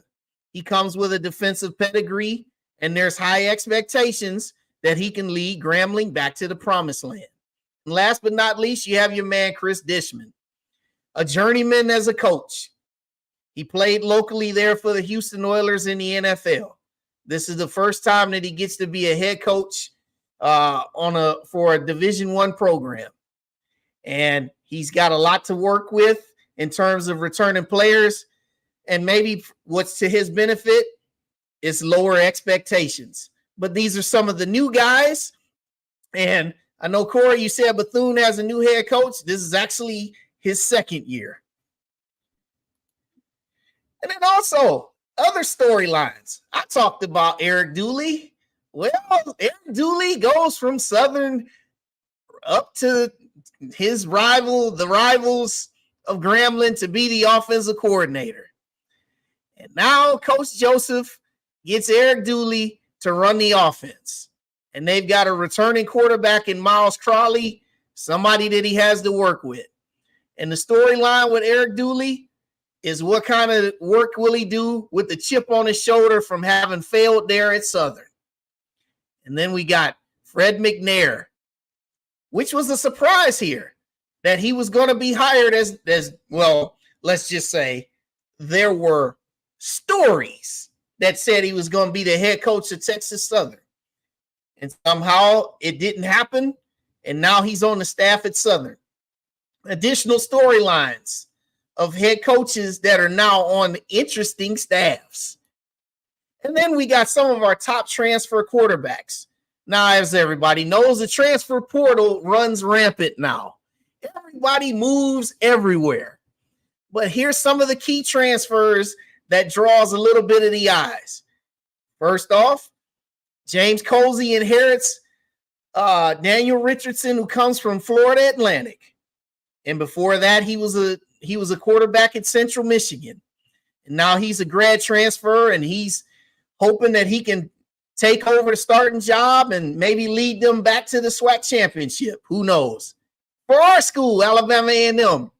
He comes with a defensive pedigree, and there's high expectations that he can lead Grambling back to the promised land. And last but not least, you have your man, Chris Dishman, a journeyman as a coach. He played locally there for the Houston Oilers in the NFL. This is the first time that he gets to be a head coach for a Division I program. And he's got a lot to work with in terms of returning players. And maybe what's to his benefit is lower expectations. But these are some of the new guys. And I know, Corey, you said Bethune has a new head coach. This is actually his second year. And then also other storylines. I talked about Eric Dooley. Well, Eric Dooley goes from Southern up to his rival, the rivals of Grambling, to be the offensive coordinator. And now Coach Joseph gets Eric Dooley to run the offense. And they've got a returning quarterback in Miles Crawley, somebody that he has to work with. And the storyline with Eric Dooley is what kind of work will he do with the chip on his shoulder from having failed there at Southern. And then we got Fred McNair, which was a surprise here that he was going to be hired as well. Let's just say there were stories that said he was going to be the head coach of Texas Southern. And somehow it didn't happen. And now he's on the staff at Southern. Additional storylines of head coaches that are now on interesting staffs. And then we got some of our top transfer quarterbacks. Now, as everybody knows, the transfer portal runs rampant now. Everybody moves everywhere. But here's some of the key transfers that draws a little bit of the eyes. First off, James Colsey inherits Daniel Richardson, who comes from Florida Atlantic. And before that, he was a quarterback at Central Michigan. And now he's a grad transfer, and he's hoping that he can take over the starting job and maybe lead them back to the SWAC championship. Who knows? For our school, Alabama A&M,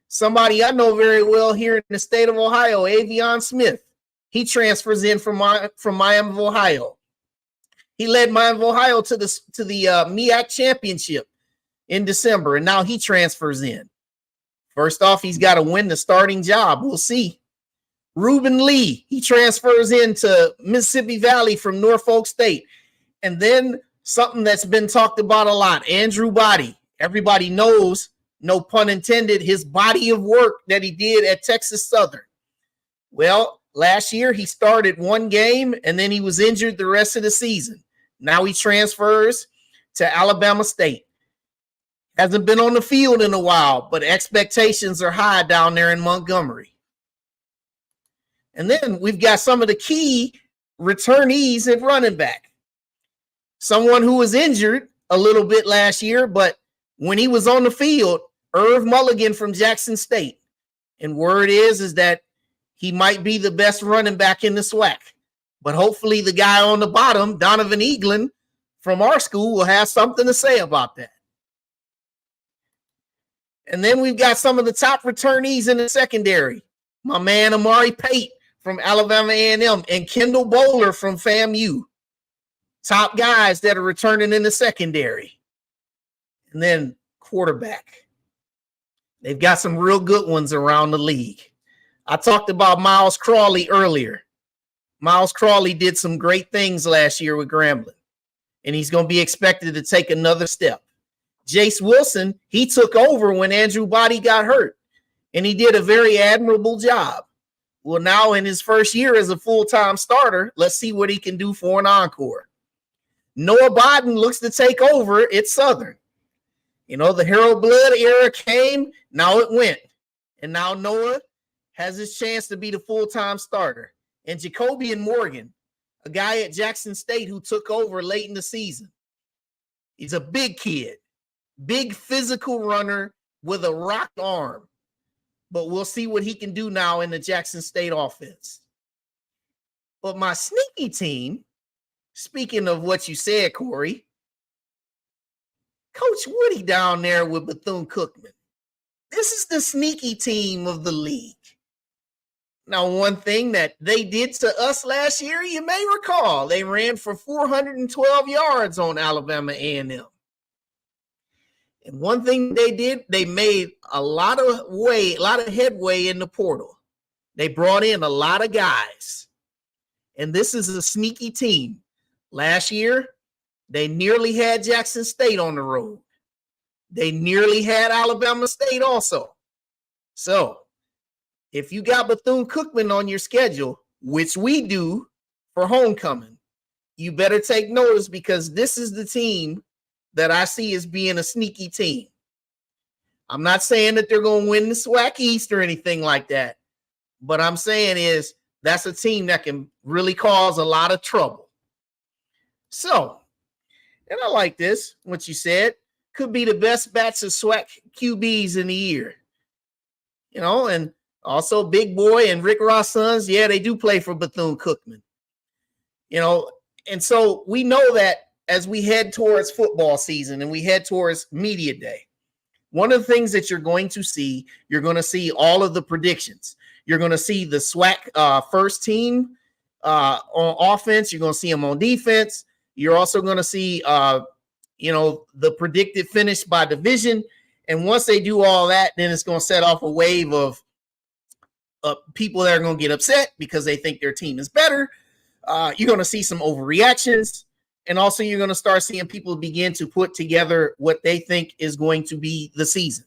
somebody I know very well here in the state of Ohio, Avion Smith. He transfers in from Miami of Ohio. He led Miami of Ohio to the MEAC championship in December, and now he transfers in. First off, he's got to win the starting job. We'll see. Reuben Lee, he transfers into Mississippi Valley from Norfolk State. And then something that's been talked about a lot, Andrew Body. Everybody knows, no pun intended, his body of work that he did at Texas Southern. Well, last year he started one game and then he was injured the rest of the season. Now he transfers to Alabama State. Hasn't been on the field in a while, but expectations are high down there in Montgomery. And then we've got some of the key returnees at running back. Someone who was injured a little bit last year, but when he was on the field, Irv Mulligan from Jackson State. And word is that he might be the best running back in the SWAC. But hopefully the guy on the bottom, Donovan Eaglin from our school, will have something to say about that. And then we've got some of the top returnees in the secondary. My man Amari Pate from Alabama A&M and Kendall Bowler from FAMU. Top guys that are returning in the secondary. And then quarterback. They've got some real good ones around the league. I talked about Miles Crawley earlier. Miles Crawley did some great things last year with Grambling, and he's going to be expected to take another step. Jace Wilson, he took over when Andrew Body got hurt, and he did a very admirable job. Well, now in his first year as a full-time starter, let's see what he can do for an encore. Noah Biden looks to take over at Southern. The Harold Blood era came, now it went. And now Noah has his chance to be the full-time starter. And Jacobian Morgan, a guy at Jackson State who took over late in the season. He's a big kid, big physical runner with a rock arm. But we'll see what he can do now in the Jackson State offense. But my sneaky team, speaking of what you said, Corey, Coach Woody down there with Bethune-Cookman. This is the sneaky team of the league. Now, one thing that they did to us last year, you may recall, they ran for 412 yards on Alabama A&M. And one thing they did, they made a lot of headway in the portal. They brought in a lot of guys. And this is a sneaky team. Last year, they nearly had Jackson State on the road. They nearly had Alabama State also. So, if you got Bethune-Cookman on your schedule, which we do for homecoming, you better take notice because this is the team that I see as being a sneaky team. I'm not saying that they're going to win the SWAC East or anything like that, but I'm saying is that's a team that can really cause a lot of trouble. So, and I like this, what you said, could be the best batch of SWAC QBs in the year. And also Big Boy and Rick Ross' sons, they do play for Bethune-Cookman. And so we know that as we head towards football season and we head towards media day, one of the things that you're going to see all of the predictions. You're going to see the SWAC first team on offense. You're going to see them on defense. You're also going to see, the predicted finish by division. And once they do all that, then it's going to set off a wave of people that are going to get upset because they think their team is better. You're going to see some overreactions. And also you're going to start seeing people begin to put together what they think is going to be the season.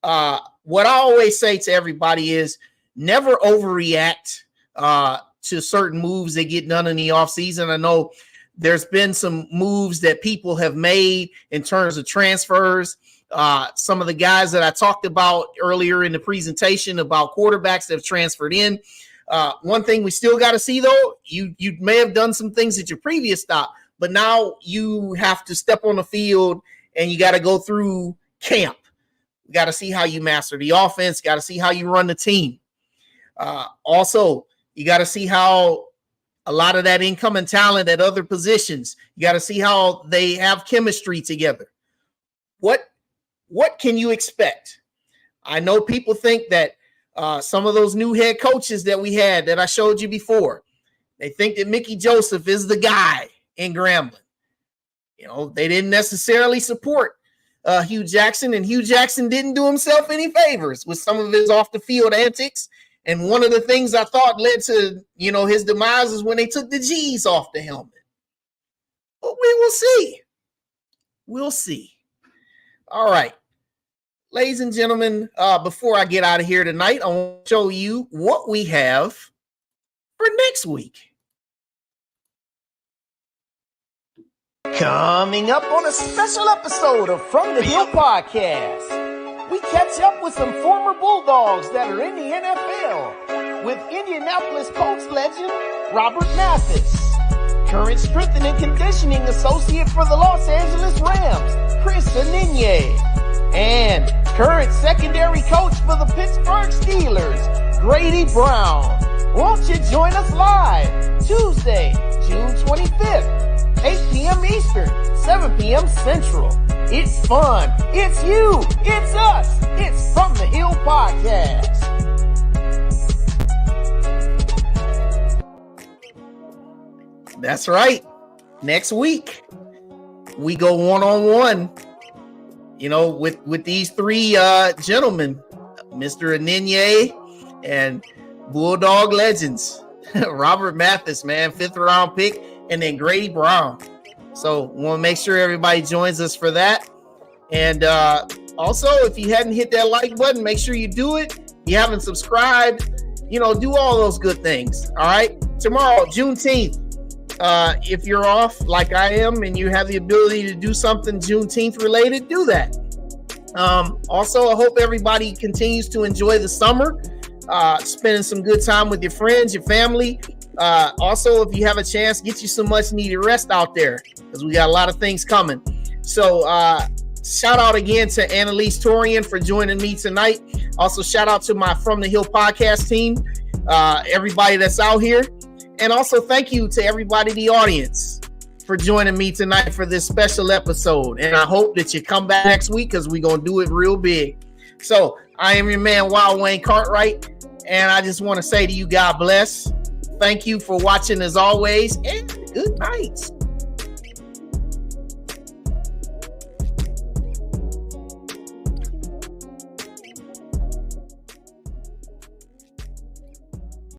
What I always say to everybody is never overreact to certain moves that get done in the offseason. I know there's been some moves that people have made in terms of transfers. Some of the guys that I talked about earlier in the presentation about quarterbacks that have transferred in. One thing we still got to see, though, you may have done some things at your previous stop, but now you have to step on the field and you got to go through camp. You got to see how you master the offense, got to see how you run the team. Also, you got to see how a lot of that incoming talent at other positions, you got to see how they have chemistry together. What can you expect? I know people think that some of those new head coaches that we had that I showed you before, they think that Mickey Joseph is the guy in Grambling. They didn't necessarily support Hugh Jackson, and Hugh Jackson didn't do himself any favors with some of his off the field antics. And one of the things I thought led to, his demise is when they took the G's off the helmet. But we will see. We'll see. All right. Ladies and gentlemen, before I get out of here tonight, I want to show you what we have for next week. Coming up on a special episode of From the Hill Podcast, we catch up with some former Bulldogs that are in the NFL with Indianapolis Colts legend Robert Mathis, current strength and conditioning associate for the Los Angeles Rams, Chris Ana-Liese, and current secondary coach for the Pittsburgh Steelers, Grady Brown. Won't you join us live Tuesday, June 25th, 8 p.m. Eastern, 7 p.m. Central. It's fun. It's you. It's us. It's From the Hill Podcast. That's right. Next week, we go one-on-one, with these three gentlemen, Mr. Ana-Liese and Bulldog legends, Robert Mathis, man, 5th round pick, and then Grady Brown. So want to make sure everybody joins us for that. And also, if you hadn't hit that like button, make sure you do it. If you haven't subscribed, Do all those good things. All right. Tomorrow, Juneteenth. If you're off like I am and you have the ability to do something Juneteenth related, do that. Also, I hope everybody continues to enjoy the summer, spending some good time with your friends, your family. Also, if you have a chance, get you some much needed rest out there because we got a lot of things coming. So shout out again to Ana-Liese Torian for joining me tonight. Also, shout out to my From the Hill podcast team, everybody that's out here. And also thank you to everybody in the audience for joining me tonight for this special episode. And I hope that you come back next week because we're going to do it real big. So I am your man, Wild Wayne Cartwright. And I just want to say to you, God bless. Thank you for watching as always. And good night.